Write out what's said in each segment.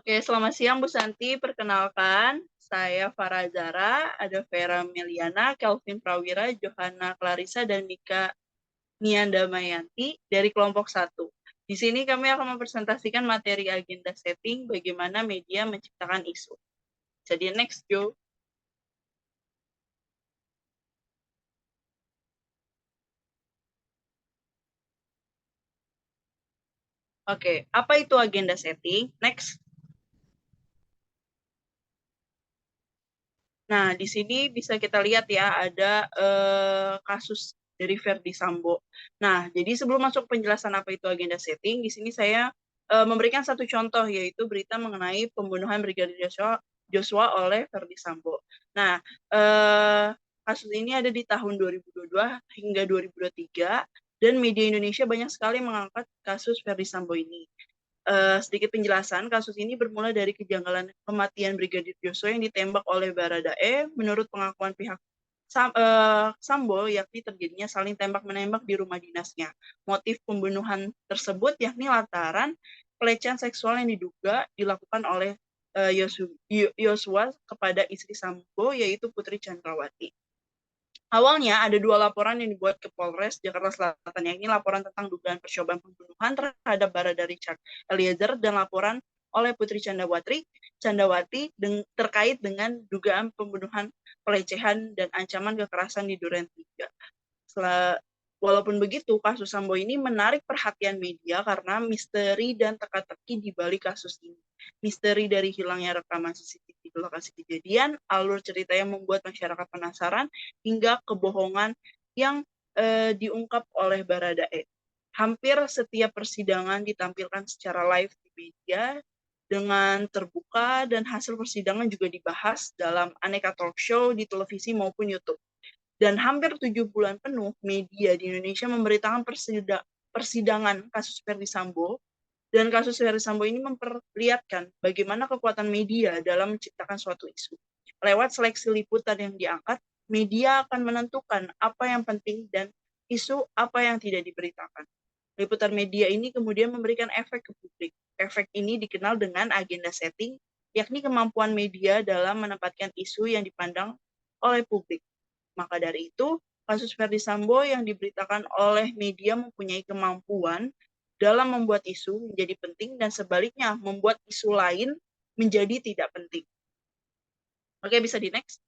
Oke, selamat siang Bu Santi. Perkenalkan, saya Farah Zara, ada Vera Meliana, Kelvin Prawira, Johanna Clarissa, dan Mika Niandamayanti dari kelompok 1. Di sini kami akan mempresentasikan materi agenda setting bagaimana media menciptakan isu. Jadi next, Jo. Oke, apa itu agenda setting? Next. Nah, di sini bisa kita lihat ya, ada kasus dari Verdi Sambo. Nah, jadi sebelum masuk penjelasan apa itu agenda setting, di sini saya memberikan satu contoh, yaitu berita mengenai pembunuhan Brigadir Joshua oleh Verdi Sambo. Nah, kasus ini ada di tahun 2022 hingga 2023, dan media Indonesia banyak sekali mengangkat kasus Verdi Sambo ini. Sedikit penjelasan, kasus ini bermula dari kejanggalan kematian Brigadir Joshua yang ditembak oleh Baradae. Menurut pengakuan pihak Sambo, yakni terjadinya saling tembak-menembak di rumah dinasnya. Motif pembunuhan tersebut yakni lantaran pelecehan seksual yang diduga dilakukan oleh Joshua kepada istri Sambo, yaitu Putri Chandrawati. Awalnya ada 2 laporan yang dibuat ke Polres Jakarta Selatan, yakni laporan tentang dugaan percobaan pembunuhan terhadap Barada Richard Eliezer dan laporan oleh Putri Chandrawati terkait dengan dugaan pembunuhan, pelecehan, dan ancaman kekerasan di Duren 3. Walaupun begitu, kasus Sambo ini menarik perhatian media karena misteri dan teka-teki di balik kasus ini. Misteri dari hilangnya rekaman CCTV di lokasi kejadian, alur cerita yang membuat masyarakat penasaran, hingga kebohongan yang diungkap oleh Baradae. Hampir setiap persidangan ditampilkan secara live di media dengan terbuka, dan hasil persidangan juga dibahas dalam aneka talk show di televisi maupun YouTube. Dan hampir 7 bulan penuh media di Indonesia memberitakan persidangan kasus Verdi Sambo, dan kasus Verdi Sambo ini memperlihatkan bagaimana kekuatan media dalam menciptakan suatu isu. Lewat seleksi liputan yang diangkat, media akan menentukan apa yang penting dan isu apa yang tidak diberitakan. Liputan media ini kemudian memberikan efek ke publik. Efek ini dikenal dengan agenda setting, yakni kemampuan media dalam menempatkan isu yang dipandang oleh publik. Maka dari itu, kasus Verdi Sambo yang diberitakan oleh media mempunyai kemampuan dalam membuat isu menjadi penting, dan sebaliknya membuat isu lain menjadi tidak penting. Oke, bisa di next.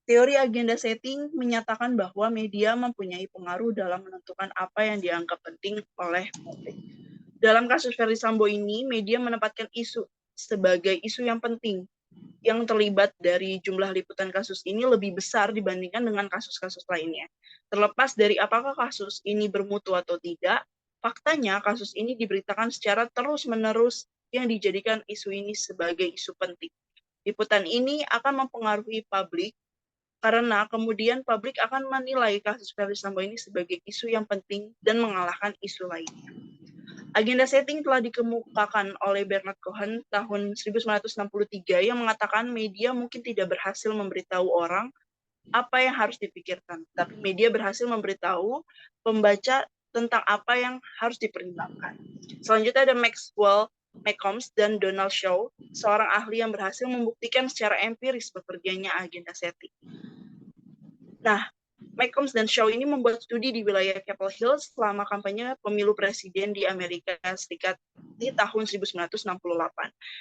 Teori agenda setting menyatakan bahwa media mempunyai pengaruh dalam menentukan apa yang dianggap penting oleh publik. Dalam kasus Verdi Sambo ini, media menempatkan isu sebagai isu yang penting. Yang terlibat dari jumlah liputan kasus ini lebih besar dibandingkan dengan kasus-kasus lainnya. Terlepas dari apakah kasus ini bermutu atau tidak, faktanya kasus ini diberitakan secara terus-menerus yang dijadikan isu ini sebagai isu penting. Liputan ini akan mempengaruhi publik, karena kemudian publik akan menilai kasus Verdi Sambo ini sebagai isu yang penting dan mengalahkan isu lainnya. Agenda setting telah dikemukakan oleh Bernard Cohen tahun 1963 yang mengatakan media mungkin tidak berhasil memberitahu orang apa yang harus dipikirkan, tapi media berhasil memberitahu pembaca tentang apa yang harus dipertimbangkan. Selanjutnya ada Maxwell Malcolms dan Donald Shaw, seorang ahli yang berhasil membuktikan secara empiris bekerjanya agenda setting. Nah, Malcolms dan Shaw ini membuat studi di wilayah Capitol Hill selama kampanye pemilu presiden di Amerika Serikat di tahun 1968.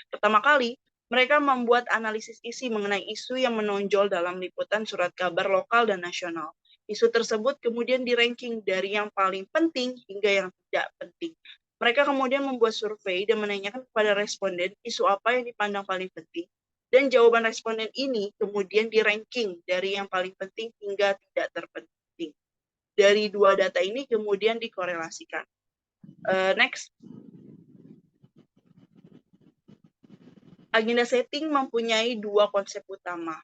Pertama kali, mereka membuat analisis isi mengenai isu yang menonjol dalam liputan surat kabar lokal dan nasional. Isu tersebut kemudian di-ranking dari yang paling penting hingga yang tidak penting. Mereka kemudian membuat survei dan menanyakan kepada responden isu apa yang dipandang paling penting. Dan jawaban responden ini kemudian di-ranking dari yang paling penting hingga tidak terpenting. Dari 2 data ini kemudian dikorelasikan. Next. Agenda setting mempunyai 2 konsep utama.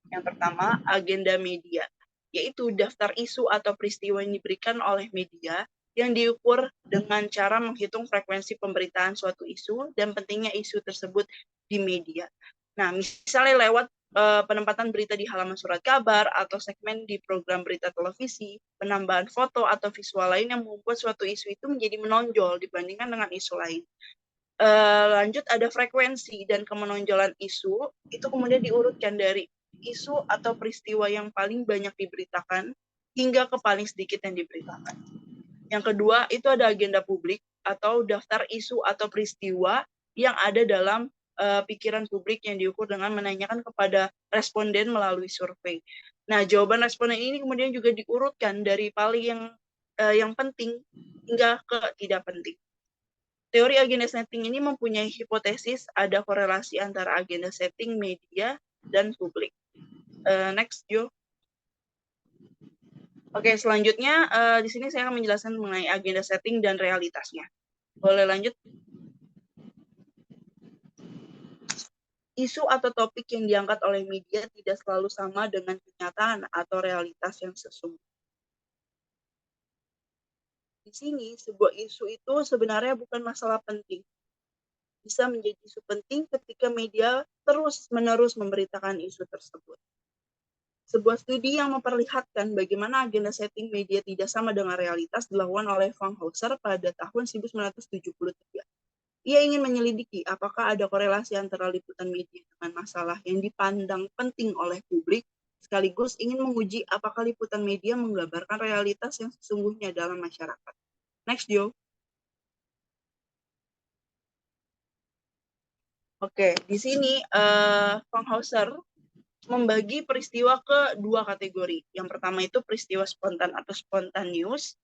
Yang pertama, agenda media, yaitu daftar isu atau peristiwa yang diberikan oleh media yang diukur dengan cara menghitung frekuensi pemberitaan suatu isu dan pentingnya isu tersebut di media. Nah, misalnya lewat penempatan berita di halaman surat kabar atau segmen di program berita televisi, penambahan foto atau visual lain yang membuat suatu isu itu menjadi menonjol dibandingkan dengan isu lain. Lanjut ada frekuensi dan kemenonjolan isu, itu kemudian diurutkan dari isu atau peristiwa yang paling banyak diberitakan hingga ke paling sedikit yang diberitakan. Yang kedua, itu ada agenda publik atau daftar isu atau peristiwa yang ada dalam pikiran publik yang diukur dengan menanyakan kepada responden melalui survei. Nah, jawaban responden ini kemudian juga diurutkan dari paling yang penting hingga ke tidak penting. Teori agenda setting ini mempunyai hipotesis ada korelasi antara agenda setting media dan publik. Next, Jo. Oke, selanjutnya di sini saya akan menjelaskan mengenai agenda setting dan realitasnya. Boleh lanjut? Isu atau topik yang diangkat oleh media tidak selalu sama dengan kenyataan atau realitas yang sesungguhnya. Di sini, sebuah isu itu sebenarnya bukan masalah penting. Bisa menjadi isu penting ketika media terus-menerus memberitakan isu tersebut. Sebuah studi yang memperlihatkan bagaimana agenda setting media tidak sama dengan realitas dilakukan oleh Fankhauser pada tahun 1973. Ia ingin menyelidiki apakah ada korelasi antara liputan media dengan masalah yang dipandang penting oleh publik, sekaligus ingin menguji apakah liputan media menggambarkan realitas yang sesungguhnya dalam masyarakat. Next, Jo. Oke, di sini Fankhauser membagi peristiwa ke dua kategori. Yang pertama itu peristiwa spontan atau spontaneous,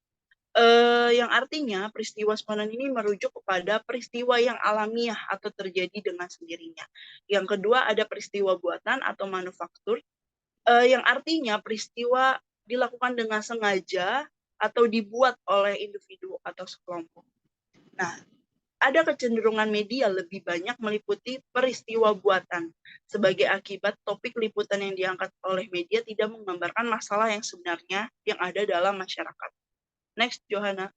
yang artinya peristiwa spontan ini merujuk kepada peristiwa yang alamiah atau terjadi dengan sendirinya. Yang kedua ada peristiwa buatan atau manufaktur, yang artinya peristiwa dilakukan dengan sengaja atau dibuat oleh individu atau sekelompok. Nah, ada kecenderungan media lebih banyak meliputi peristiwa buatan. Sebagai akibat, topik liputan yang diangkat oleh media tidak menggambarkan masalah yang sebenarnya yang ada dalam masyarakat. Next, Johanna.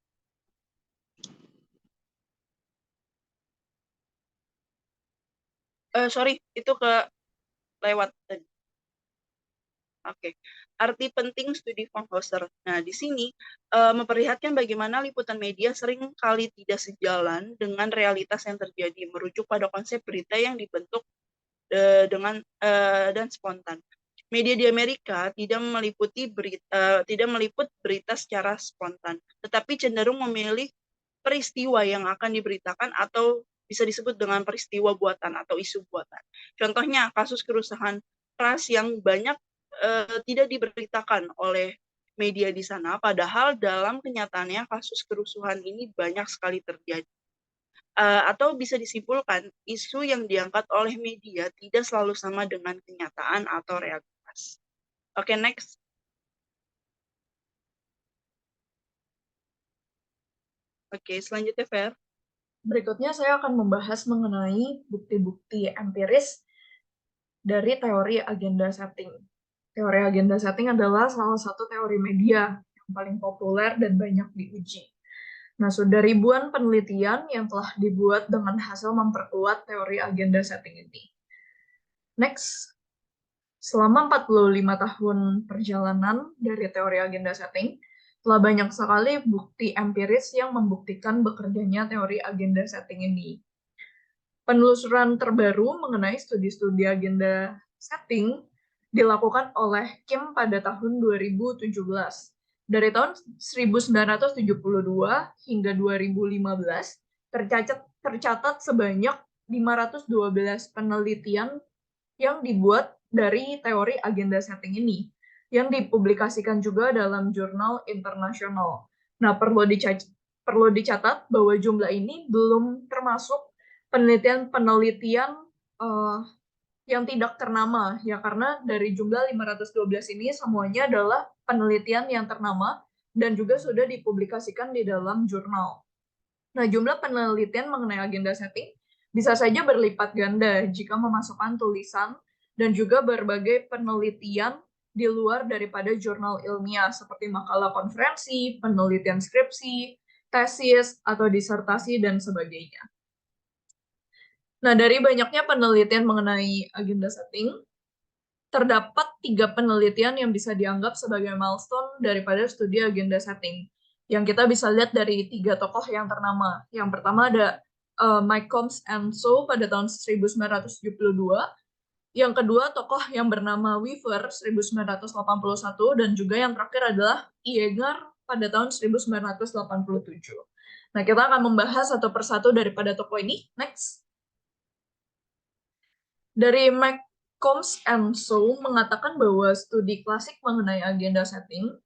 Sorry, itu ke lewat tadi. Oke. Arti penting studi Fankhauser. Nah, di sini memperlihatkan bagaimana liputan media sering kali tidak sejalan dengan realitas yang terjadi, merujuk pada konsep berita yang dibentuk dengan dan spontan. Media di Amerika tidak meliput berita secara spontan, tetapi cenderung memilih peristiwa yang akan diberitakan atau bisa disebut dengan peristiwa buatan atau isu buatan. Contohnya kasus kerusuhan ras yang banyak tidak diberitakan oleh media di sana, padahal dalam kenyataannya kasus kerusuhan ini banyak sekali terjadi. Atau bisa disimpulkan, isu yang diangkat oleh media tidak selalu sama dengan kenyataan atau realitas. Oke, next. Oke, selanjutnya Fer. Berikutnya saya akan membahas mengenai bukti-bukti empiris dari teori agenda setting. Teori agenda setting adalah salah satu teori media yang paling populer dan banyak diuji. Nah, sudah ribuan penelitian yang telah dibuat dengan hasil memperkuat teori agenda setting ini. Next, selama 45 tahun perjalanan dari teori agenda setting, telah banyak sekali bukti empiris yang membuktikan bekerjanya teori agenda setting ini. Penelusuran terbaru mengenai studi-studi agenda setting dilakukan oleh Kim pada tahun 2017. Dari tahun 1972 hingga 2015, tercatat sebanyak 512 penelitian yang dibuat dari teori agenda setting ini, yang dipublikasikan juga dalam jurnal internasional. Nah, perlu dicatat bahwa jumlah ini belum termasuk penelitian-penelitian yang tidak ternama, ya, karena dari jumlah 512 ini semuanya adalah penelitian yang ternama dan juga sudah dipublikasikan di dalam jurnal. Nah, jumlah penelitian mengenai agenda setting bisa saja berlipat ganda jika memasukkan tulisan dan juga berbagai penelitian di luar daripada jurnal ilmiah seperti makalah konferensi, penelitian skripsi, tesis, atau disertasi, dan sebagainya. Nah, dari banyaknya penelitian mengenai agenda setting, terdapat 3 penelitian yang bisa dianggap sebagai milestone daripada studi agenda setting. Yang kita bisa lihat dari 3 tokoh yang ternama. Yang pertama ada Mike Combs and So pada tahun 1972. Yang kedua, tokoh yang bernama Weaver 1981, dan juga yang terakhir adalah Yeager pada tahun 1987. Nah, kita akan membahas satu persatu daripada tokoh ini. Next. Dari Mike Combs and So mengatakan bahwa studi klasik mengenai agenda setting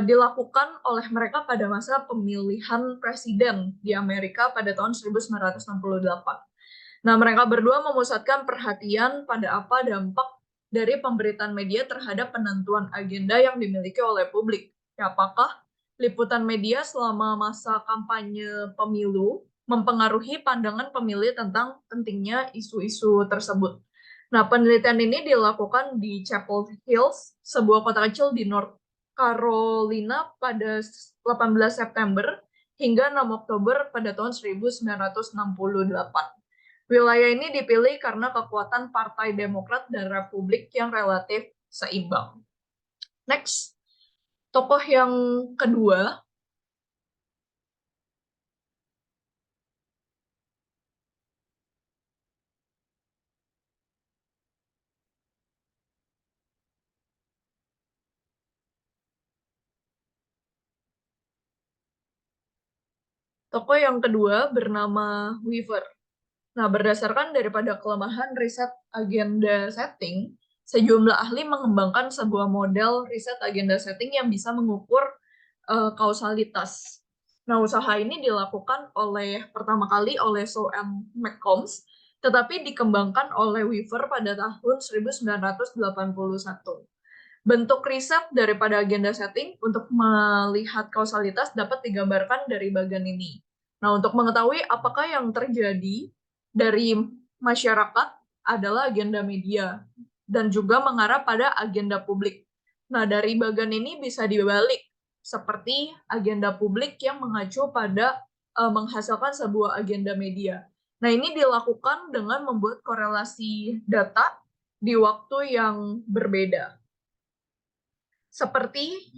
dilakukan oleh mereka pada masa pemilihan presiden di Amerika pada tahun 1968. Nah, mereka berdua memusatkan perhatian pada apa dampak dari pemberitaan media terhadap penentuan agenda yang dimiliki oleh publik. Ya, apakah liputan media selama masa kampanye pemilu mempengaruhi pandangan pemilih tentang pentingnya isu-isu tersebut. Nah, penelitian ini dilakukan di Chapel Hills, sebuah kota kecil di North Carolina pada 18 September hingga 6 Oktober pada tahun 1968. Wilayah ini dipilih karena kekuatan Partai Demokrat dan Republik yang relatif seimbang. Next, tokoh yang kedua. Tokoh yang kedua bernama Weaver. Nah, berdasarkan daripada kelemahan riset agenda setting, sejumlah ahli mengembangkan sebuah model riset agenda setting yang bisa mengukur kausalitas. Nah, usaha ini dilakukan pertama kali oleh So and McCombs, tetapi dikembangkan oleh Weaver pada tahun 1981. Bentuk riset daripada agenda setting untuk melihat kausalitas dapat digambarkan dari bagian ini. Nah, untuk mengetahui apakah yang terjadi dari masyarakat adalah agenda media dan juga mengarah pada agenda publik. Nah, dari bagian ini bisa dibalik seperti agenda publik yang mengacu pada menghasilkan sebuah agenda media. Nah, ini dilakukan dengan membuat korelasi data di waktu yang berbeda. Seperti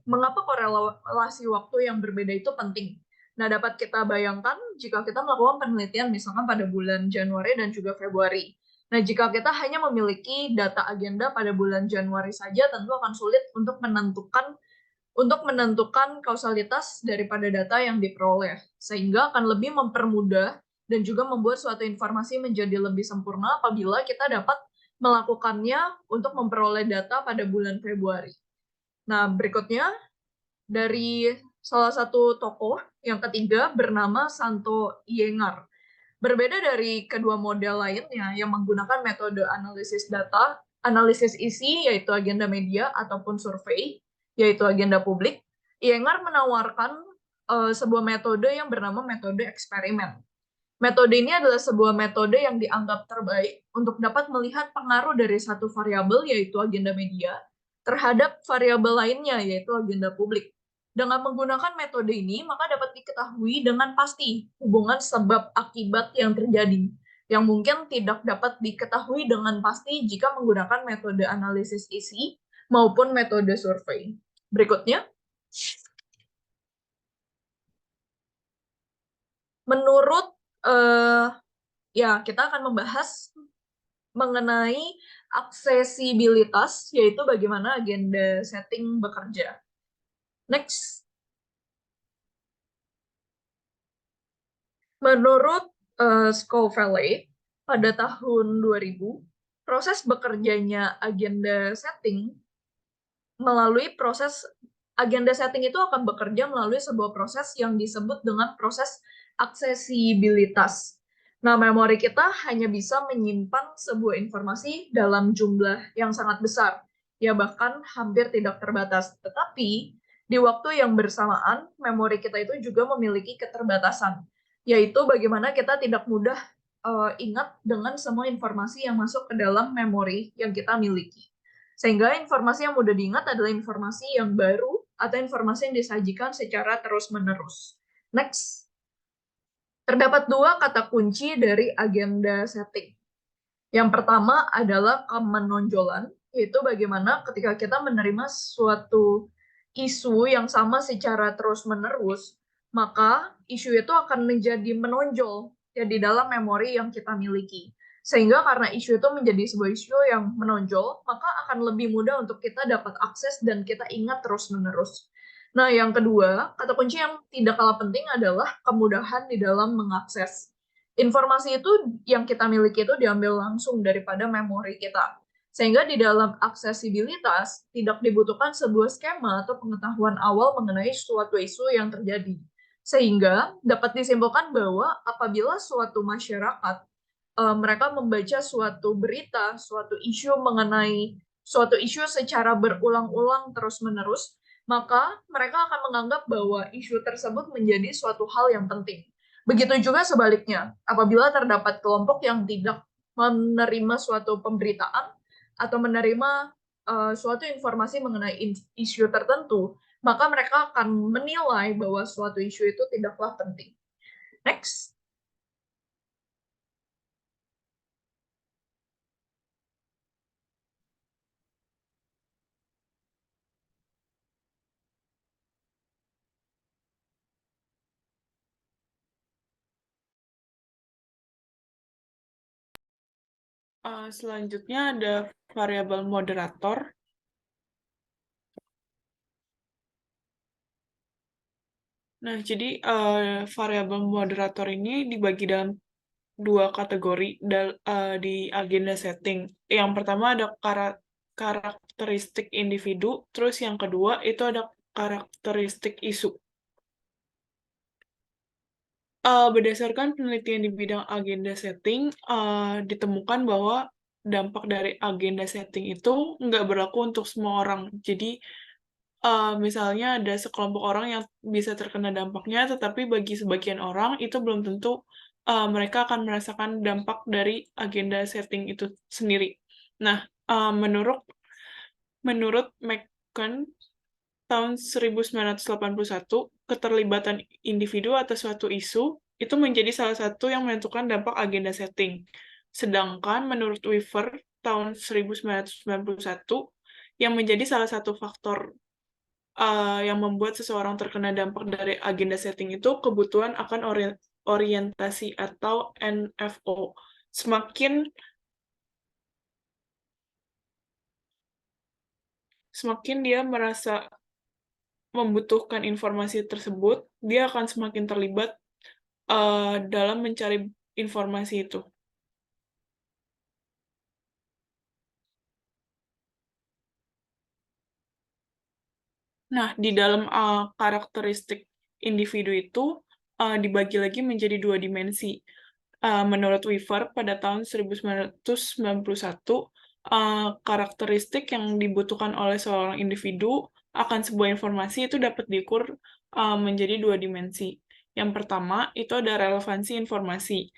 mengapa korelasi waktu yang berbeda itu penting. Nah, dapat kita bayangkan jika kita melakukan penelitian misalkan pada bulan Januari dan juga Februari. Nah, jika kita hanya memiliki data agenda pada bulan Januari saja, tentu akan sulit untuk menentukan kausalitas daripada data yang diperoleh, sehingga akan lebih mempermudah dan juga membuat suatu informasi menjadi lebih sempurna apabila kita dapat melakukannya untuk memperoleh data pada bulan Februari. Nah, berikutnya dari salah satu tokoh yang ketiga bernama Santo Iyengar. Berbeda dari kedua model lainnya yang menggunakan metode analisis data, analisis isi yaitu agenda media ataupun survei yaitu agenda publik, Iyengar menawarkan sebuah metode yang bernama metode eksperimen. Metode ini adalah sebuah metode yang dianggap terbaik untuk dapat melihat pengaruh dari satu variabel, yaitu agenda media, terhadap variabel lainnya, yaitu agenda publik. Dengan menggunakan metode ini, maka dapat diketahui dengan pasti hubungan sebab akibat yang terjadi, yang mungkin tidak dapat diketahui dengan pasti jika menggunakan metode analisis isi maupun metode survei. Berikutnya, menurut kita akan membahas mengenai aksesibilitas, yaitu bagaimana agenda setting bekerja. Next. Menurut Scoville, pada tahun 2000, proses bekerjanya agenda setting itu akan bekerja melalui sebuah proses yang disebut dengan proses aksesibilitas. Nah, memori kita hanya bisa menyimpan sebuah informasi dalam jumlah yang sangat besar, ya bahkan hampir tidak terbatas. Tetapi, di waktu yang bersamaan, memori kita itu juga memiliki keterbatasan, yaitu bagaimana kita tidak mudah ingat dengan semua informasi yang masuk ke dalam memori yang kita miliki. Sehingga informasi yang mudah diingat adalah informasi yang baru atau informasi yang disajikan secara terus-menerus. Next. Terdapat dua kata kunci dari agenda setting. Yang pertama adalah kemenonjolan, yaitu bagaimana ketika kita menerima suatu isu yang sama secara terus-menerus, maka isu itu akan menjadi menonjol ya di dalam memori yang kita miliki. Sehingga karena isu itu menjadi sebuah isu yang menonjol, maka akan lebih mudah untuk kita dapat akses dan kita ingat terus-menerus. Nah, yang kedua, kata kunci yang tidak kalah penting adalah kemudahan di dalam mengakses. Informasi itu yang kita miliki itu diambil langsung daripada memori kita. Sehingga di dalam aksesibilitas tidak dibutuhkan sebuah skema atau pengetahuan awal mengenai suatu isu yang terjadi. Sehingga dapat disimpulkan bahwa apabila suatu masyarakat mereka membaca suatu berita, suatu isu mengenai suatu isu secara berulang-ulang terus-menerus, maka mereka akan menganggap bahwa isu tersebut menjadi suatu hal yang penting. Begitu juga sebaliknya, apabila terdapat kelompok yang tidak menerima suatu pemberitaan atau menerima suatu informasi mengenai isu tertentu, maka mereka akan menilai bahwa suatu isu itu tidaklah penting. Next. Selanjutnya ada variabel moderator. Nah, jadi variabel moderator ini dibagi dalam dua kategori di agenda setting. Yang pertama ada karakteristik individu, terus yang kedua itu ada karakteristik isu. Berdasarkan penelitian di bidang agenda setting, ditemukan bahwa dampak dari agenda setting itu nggak berlaku untuk semua orang. Jadi, misalnya ada sekelompok orang yang bisa terkena dampaknya, tetapi bagi sebagian orang itu belum tentu mereka akan merasakan dampak dari agenda setting itu sendiri. Nah, menurut McCann, tahun 1981, keterlibatan individu atas suatu isu itu menjadi salah satu yang menentukan dampak agenda setting. Sedangkan menurut Weaver, tahun 1991, yang menjadi salah satu faktor yang membuat seseorang terkena dampak dari agenda setting itu kebutuhan akan orientasi atau NFO. Semakin dia merasa membutuhkan informasi tersebut, dia akan semakin terlibat dalam mencari informasi itu. Nah, di dalam karakteristik individu itu dibagi lagi menjadi dua dimensi. Menurut Weaver, pada tahun 1991, karakteristik yang dibutuhkan oleh seorang individu akan sebuah informasi itu dapat diukur menjadi dua dimensi. Yang pertama, itu ada relevansi informasi.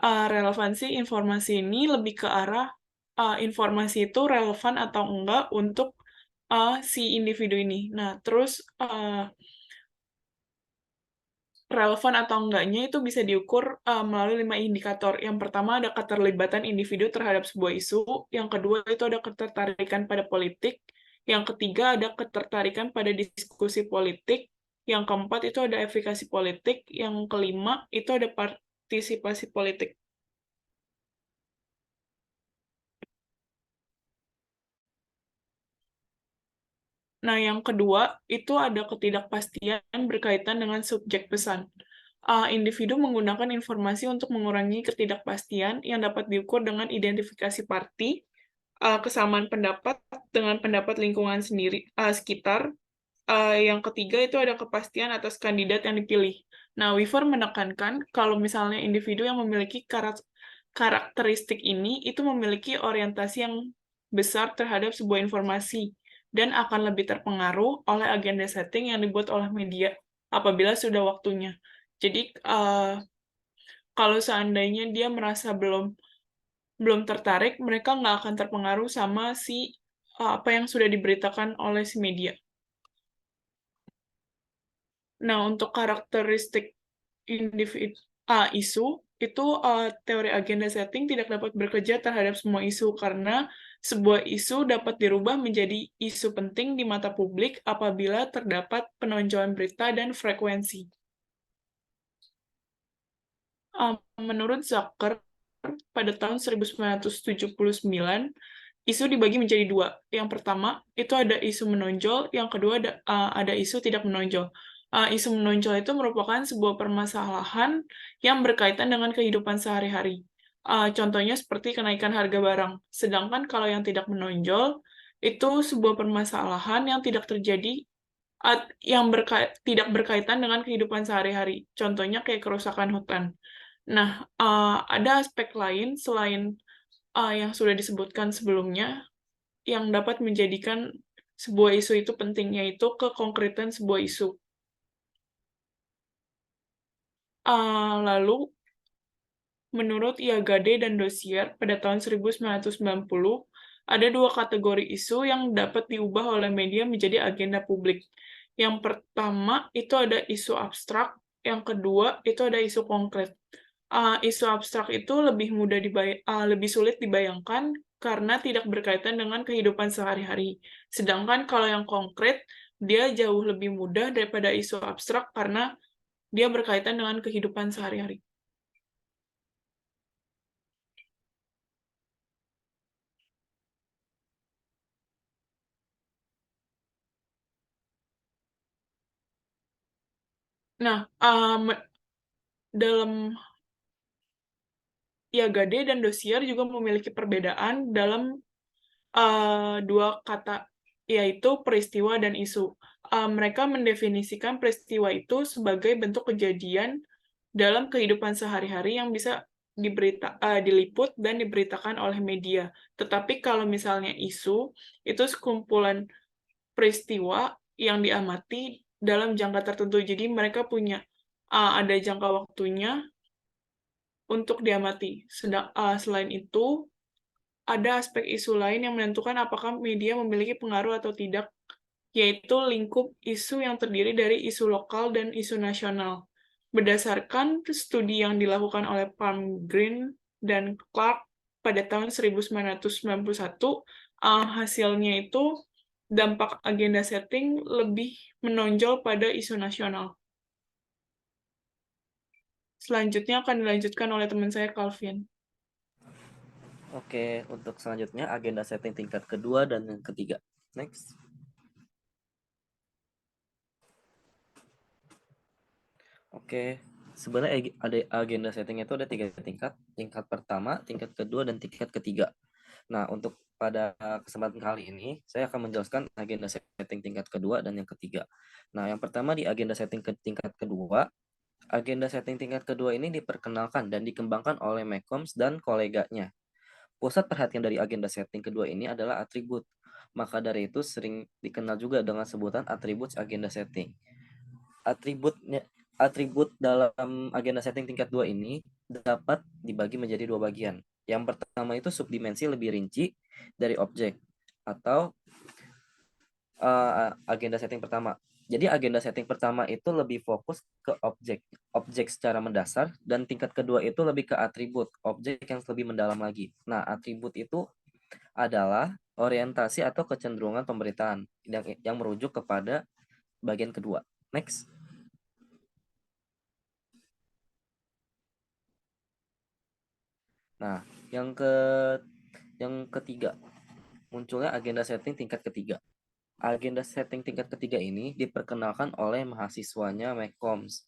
Relevansi informasi ini lebih ke arah informasi itu relevan atau enggak untuk si individu ini. Nah, terus relevan atau enggaknya itu bisa diukur melalui 5 indikator. Yang pertama ada keterlibatan individu terhadap sebuah isu, yang kedua itu ada ketertarikan pada politik, yang ketiga ada ketertarikan pada diskusi politik, yang keempat itu ada efikasi politik, yang kelima itu ada partisipasi politik. Nah, yang kedua itu ada ketidakpastian berkaitan dengan subjek pesan. Individu menggunakan informasi untuk mengurangi ketidakpastian yang dapat diukur dengan identifikasi parti, kesamaan pendapat dengan pendapat lingkungan sendiri sekitar. Yang ketiga itu ada kepastian atas kandidat yang dipilih. Nah, Weaver menekankan kalau misalnya individu yang memiliki karakteristik ini itu memiliki orientasi yang besar terhadap sebuah informasi dan akan lebih terpengaruh oleh agenda setting yang dibuat oleh media apabila sudah waktunya. Jadi, kalau seandainya dia merasa belum tertarik, mereka nggak akan terpengaruh sama apa yang sudah diberitakan oleh si media. Nah, untuk karakteristik isu, itu teori agenda setting tidak dapat bekerja terhadap semua isu karena sebuah isu dapat dirubah menjadi isu penting di mata publik apabila terdapat penonjolan berita dan frekuensi. Menurut Zucker, pada tahun 1979, isu dibagi menjadi dua. Yang pertama, itu ada isu menonjol, yang kedua ada isu tidak menonjol. Isu menonjol itu merupakan sebuah permasalahan yang berkaitan dengan kehidupan sehari-hari. Contohnya seperti kenaikan harga barang. Sedangkan kalau yang tidak menonjol, itu sebuah permasalahan yang tidak terjadi, yang tidak berkaitan dengan kehidupan sehari-hari. Contohnya kayak kerusakan hutan. Nah, ada aspek lain selain yang sudah disebutkan sebelumnya yang dapat menjadikan sebuah isu itu penting, yaitu kekonkretan sebuah isu. Lalu, menurut Iagade dan Dozier, pada tahun 1990, ada dua kategori isu yang dapat diubah oleh media menjadi agenda publik. Yang pertama, itu ada isu abstrak, yang kedua, itu ada isu konkret. Isu abstrak itu lebih sulit dibayangkan karena tidak berkaitan dengan kehidupan sehari-hari. Sedangkan kalau yang konkret, dia jauh lebih mudah daripada isu abstrak karena dia berkaitan dengan kehidupan sehari-hari. Nah, dalam Iagade dan Dozier juga memiliki perbedaan dalam dua kata, yaitu peristiwa dan isu. Mereka mendefinisikan peristiwa itu sebagai bentuk kejadian dalam kehidupan sehari-hari yang bisa diliput dan diberitakan oleh media. Tetapi kalau misalnya isu, itu sekumpulan peristiwa yang diamati dalam jangka tertentu. Jadi mereka punya ada jangka waktunya untuk diamati. Selain itu, ada aspek isu lain yang menentukan apakah media memiliki pengaruh atau tidak, yaitu lingkup isu yang terdiri dari isu lokal dan isu nasional. Berdasarkan studi yang dilakukan oleh Palmgren dan Clark pada tahun 1991, hasilnya itu dampak agenda setting lebih menonjol pada isu nasional. Selanjutnya akan dilanjutkan oleh teman saya, Calvin. Oke, untuk selanjutnya agenda setting tingkat kedua dan yang ketiga. Next. Oke, sebenarnya ada agenda setting itu ada 3 tingkat. Tingkat pertama, tingkat kedua, dan tingkat ketiga. Nah, untuk pada kesempatan kali ini, saya akan menjelaskan agenda setting tingkat kedua dan yang ketiga. Nah, yang pertama di agenda setting tingkat kedua, agenda setting tingkat kedua ini diperkenalkan dan dikembangkan oleh McCombs dan koleganya. Pusat perhatian dari agenda setting kedua ini adalah atribut. Maka dari itu sering dikenal juga dengan sebutan atribut agenda setting. Atribut dalam agenda setting tingkat 2 ini dapat dibagi menjadi 2 bagian. Yang pertama itu subdimensi lebih rinci dari objek atau agenda setting pertama. Jadi agenda setting pertama itu lebih fokus ke objek secara mendasar, dan tingkat kedua itu lebih ke atribut, objek yang lebih mendalam lagi. Nah, atribut itu adalah orientasi atau kecenderungan pemberitaan yang merujuk kepada bagian kedua. Next. Nah, yang ketiga, munculnya agenda setting tingkat ketiga. Agenda setting tingkat ketiga ini diperkenalkan oleh mahasiswanya McCombs.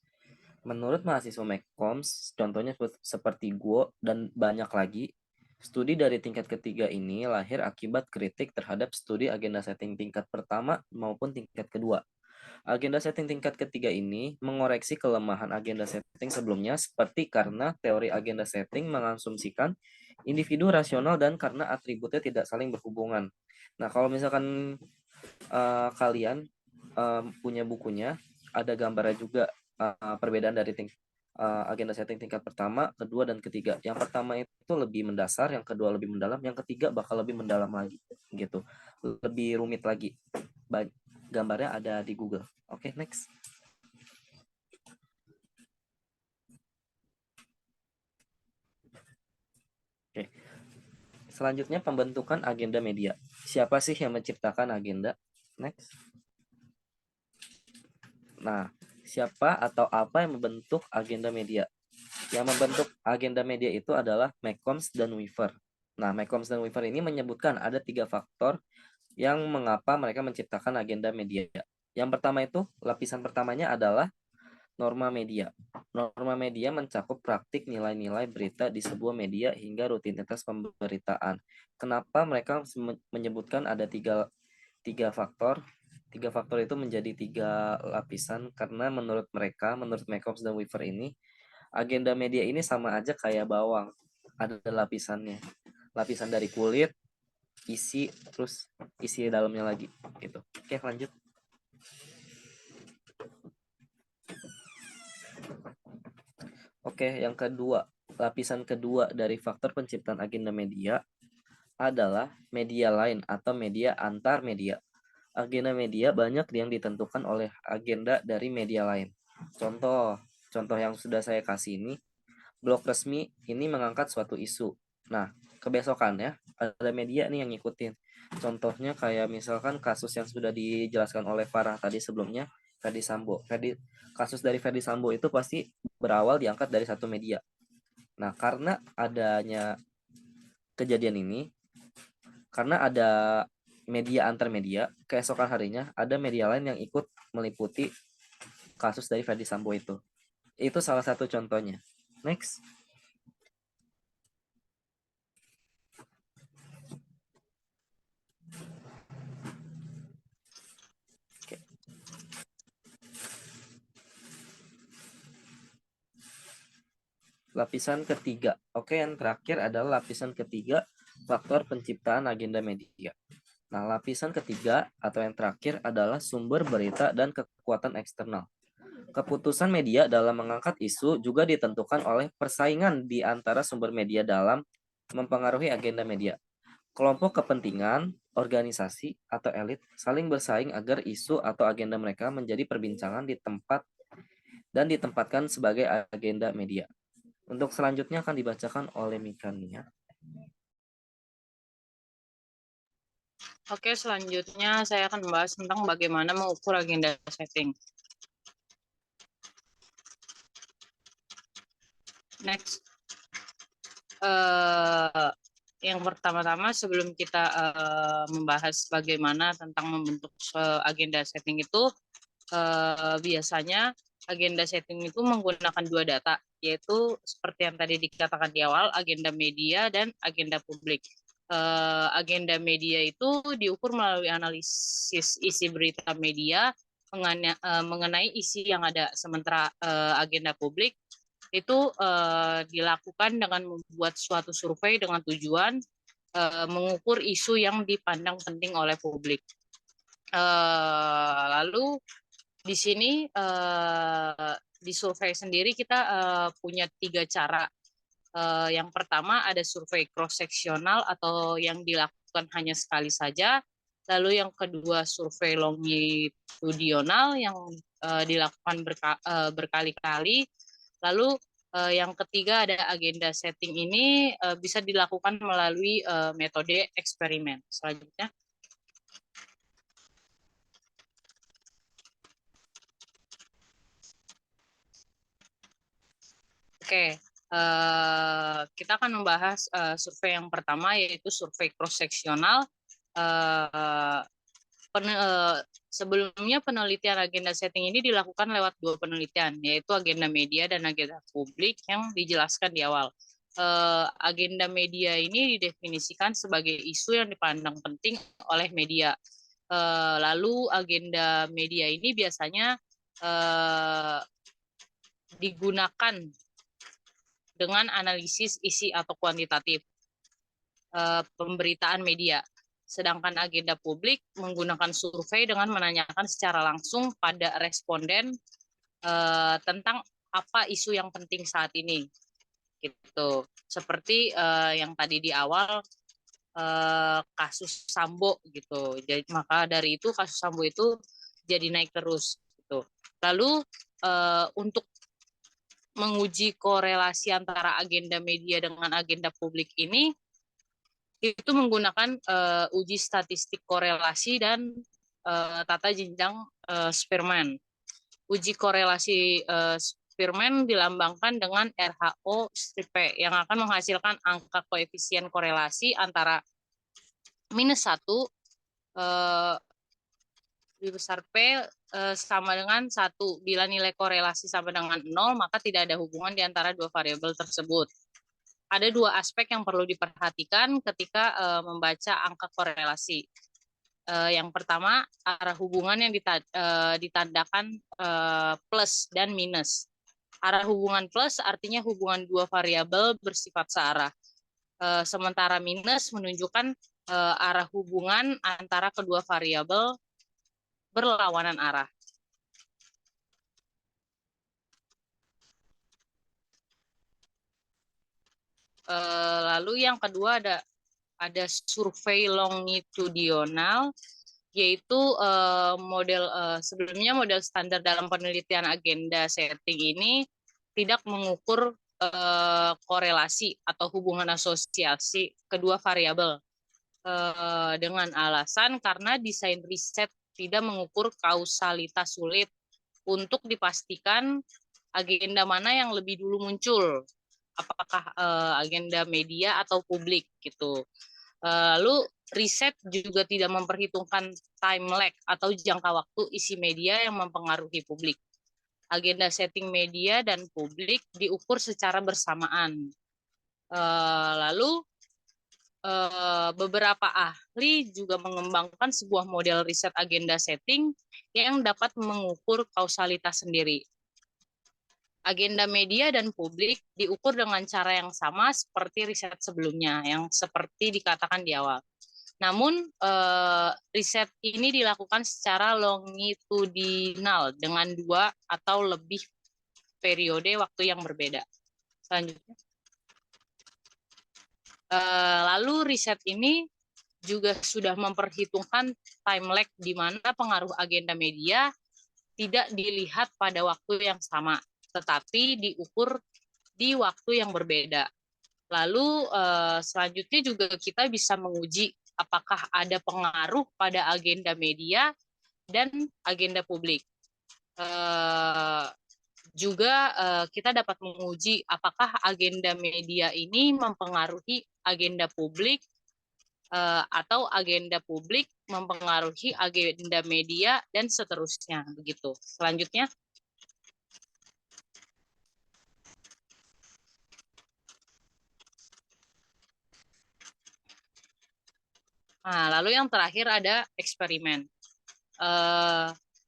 Menurut mahasiswa McCombs, contohnya seperti Guo dan banyak lagi, studi dari tingkat ketiga ini lahir akibat kritik terhadap studi agenda setting tingkat pertama maupun tingkat kedua. Agenda setting tingkat ketiga ini mengoreksi kelemahan agenda setting sebelumnya, seperti karena teori agenda setting mengasumsikan individu rasional dan karena atributnya tidak saling berhubungan. Nah, kalau misalkan kalian punya bukunya, ada gambarnya juga perbedaan dari agenda setting tingkat pertama, kedua, dan ketiga. Yang pertama itu lebih mendasar, yang kedua lebih mendalam, yang ketiga bakal lebih mendalam lagi, gitu. Lebih rumit lagi. Gambarnya ada di Google. Oke, next. Selanjutnya pembentukan agenda media. Siapa sih yang menciptakan agenda? Next. Nah, siapa atau apa yang membentuk agenda media? Yang membentuk agenda media itu adalah McCombs dan Weaver. Nah, McCombs dan Weaver ini menyebutkan ada 3 faktor yang mengapa mereka menciptakan agenda media. Yang pertama itu, lapisan pertamanya adalah norma media. Norma media mencakup praktik nilai-nilai berita di sebuah media hingga rutinitas pemberitaan. Kenapa mereka menyebutkan ada tiga faktor? 3 faktor itu menjadi 3 lapisan karena menurut mereka, menurut McCombs dan Weaver ini, agenda media ini sama aja kayak bawang. Ada lapisannya. Lapisan dari kulit, isi, terus isi dalamnya lagi. Gitu. Oke, lanjut. Oke, yang kedua, lapisan kedua dari faktor penciptaan agenda media adalah media lain atau media antar media. Agenda media banyak yang ditentukan oleh agenda dari media lain. Contoh yang sudah saya kasih ini, blog resmi ini mengangkat suatu isu. Nah, kebesokannya ada media nih yang ngikutin. Contohnya kayak misalkan kasus yang sudah dijelaskan oleh Farah tadi sebelumnya, Ferdi Sambo. Kasus dari Ferdi Sambo itu pasti berawal diangkat dari satu media. Nah, karena adanya kejadian ini, karena ada media antar media, keesokan harinya ada media lain yang ikut meliputi kasus dari Ferdi Sambo itu. Itu salah satu contohnya. Next. Oke. Lapisan ketiga. Oke, yang terakhir adalah lapisan ketiga, faktor penciptaan agenda media. Nah, lapisan ketiga atau yang terakhir adalah sumber berita dan kekuatan eksternal. Keputusan media dalam mengangkat isu juga ditentukan oleh persaingan di antara sumber media dalam mempengaruhi agenda media. Kelompok kepentingan, organisasi, atau elit saling bersaing agar isu atau agenda mereka menjadi perbincangan di tempat dan ditempatkan sebagai agenda media. Untuk selanjutnya akan dibacakan oleh Mikania. Oke, selanjutnya saya akan membahas tentang bagaimana mengukur agenda setting. Next. Yang pertama-tama sebelum kita membahas bagaimana tentang membentuk agenda setting itu, biasanya agenda setting itu menggunakan 2 data, yaitu seperti yang tadi dikatakan di awal, agenda media dan agenda publik. Agenda media itu diukur melalui analisis isi berita media mengenai isi yang ada, sementara agenda publik itu dilakukan dengan membuat suatu survei dengan tujuan mengukur isu yang dipandang penting oleh publik. Lalu di sini di survei sendiri kita punya 3 cara. Yang pertama ada survei cross-seksional atau yang dilakukan hanya sekali saja. Lalu yang kedua survei longitudinal yang dilakukan berkali-kali. Lalu yang ketiga ada agenda setting ini bisa dilakukan melalui metode eksperimen. Selanjutnya. Oke, kita akan membahas survei yang pertama, yaitu survei cross-seksional. Sebelumnya penelitian agenda setting ini dilakukan lewat 2 penelitian, yaitu agenda media dan agenda publik yang dijelaskan di awal. Agenda media ini didefinisikan sebagai isu yang dipandang penting oleh media. Lalu agenda media ini biasanya digunakan dengan analisis isi atau kuantitatif pemberitaan media. Sedangkan agenda publik menggunakan survei dengan menanyakan secara langsung pada responden tentang apa isu yang penting saat ini. Gitu. Seperti yang tadi di awal kasus Sambo gitu. Jadi maka dari itu kasus Sambo itu jadi naik terus gitu. Lalu untuk menguji korelasi antara agenda media dengan agenda publik ini, itu menggunakan uji statistik korelasi dan tata jenjang Spearman. Uji korelasi Spearman dilambangkan dengan RHO-P yang akan menghasilkan angka koefisien korelasi antara -1 I besar P sama dengan 1. Bila nilai korelasi sama dengan 0, maka tidak ada hubungan di antara dua variabel tersebut. Ada dua aspek yang perlu diperhatikan ketika membaca angka korelasi. Yang pertama, arah hubungan yang ditandakan plus dan minus. Arah hubungan plus artinya hubungan dua variabel bersifat searah. Sementara minus menunjukkan arah hubungan antara kedua variabel berlawanan arah. Lalu yang kedua ada survei longitudinal, yaitu sebelumnya model standar dalam penelitian agenda setting ini tidak mengukur korelasi atau hubungan asosiasi kedua variabel dengan alasan karena desain riset tidak mengukur kausalitas sulit untuk dipastikan agenda mana yang lebih dulu muncul, apakah agenda media atau publik gitu. Lalu riset juga tidak memperhitungkan time lag atau jangka waktu isi media yang mempengaruhi publik. Agenda setting media dan publik diukur secara bersamaan. Lalu beberapa ahli juga mengembangkan sebuah model riset agenda setting yang dapat mengukur kausalitas sendiri. Agenda media dan publik diukur dengan cara yang sama seperti riset sebelumnya, yang seperti dikatakan di awal. Namun, riset ini dilakukan secara longitudinal dengan 2 atau lebih periode waktu yang berbeda. Selanjutnya. Lalu riset ini juga sudah memperhitungkan time lag di mana pengaruh agenda media tidak dilihat pada waktu yang sama, tetapi diukur di waktu yang berbeda. Lalu selanjutnya juga kita bisa menguji apakah ada pengaruh pada agenda media dan agenda publik. Juga kita dapat menguji apakah agenda media ini mempengaruhi agenda publik atau agenda publik mempengaruhi agenda media dan seterusnya begitu. Selanjutnya. Nah, lalu yang terakhir ada eksperimen.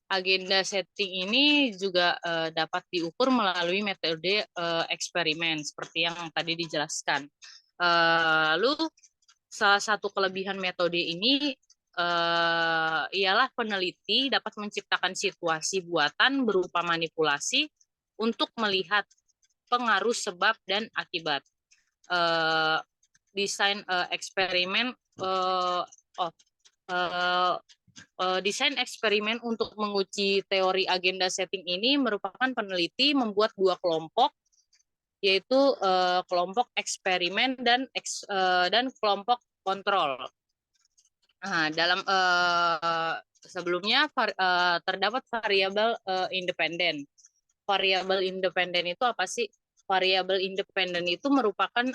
Agenda setting ini juga dapat diukur melalui metode eksperimen seperti yang tadi dijelaskan. Lalu salah satu kelebihan metode ini ialah peneliti dapat menciptakan situasi buatan berupa manipulasi untuk melihat pengaruh sebab dan akibat. Desain eksperimen desain eksperimen untuk menguji teori agenda setting ini merupakan peneliti membuat 2 kelompok, yaitu kelompok eksperimen dan kelompok kontrol. Nah, dalam sebelumnya terdapat variabel independen. Variabel independen itu apa sih? Variabel independen itu merupakan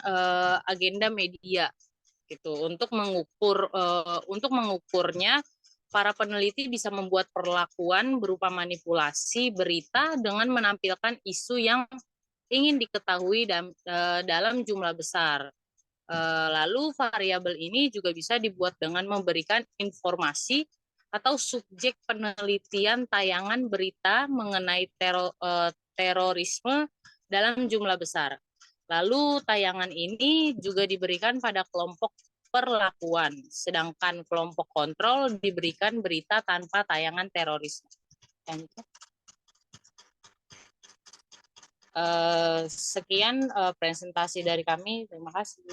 agenda media gitu. Untuk mengukurnya, para peneliti bisa membuat perlakuan berupa manipulasi berita dengan menampilkan isu yang ingin diketahui dalam jumlah besar. Lalu variabel ini juga bisa dibuat dengan memberikan informasi atau subjek penelitian tayangan berita mengenai terorisme dalam jumlah besar. Lalu tayangan ini juga diberikan pada kelompok perlakuan, sedangkan kelompok kontrol diberikan berita tanpa tayangan terorisme. Sekian presentasi dari kami. Terima kasih.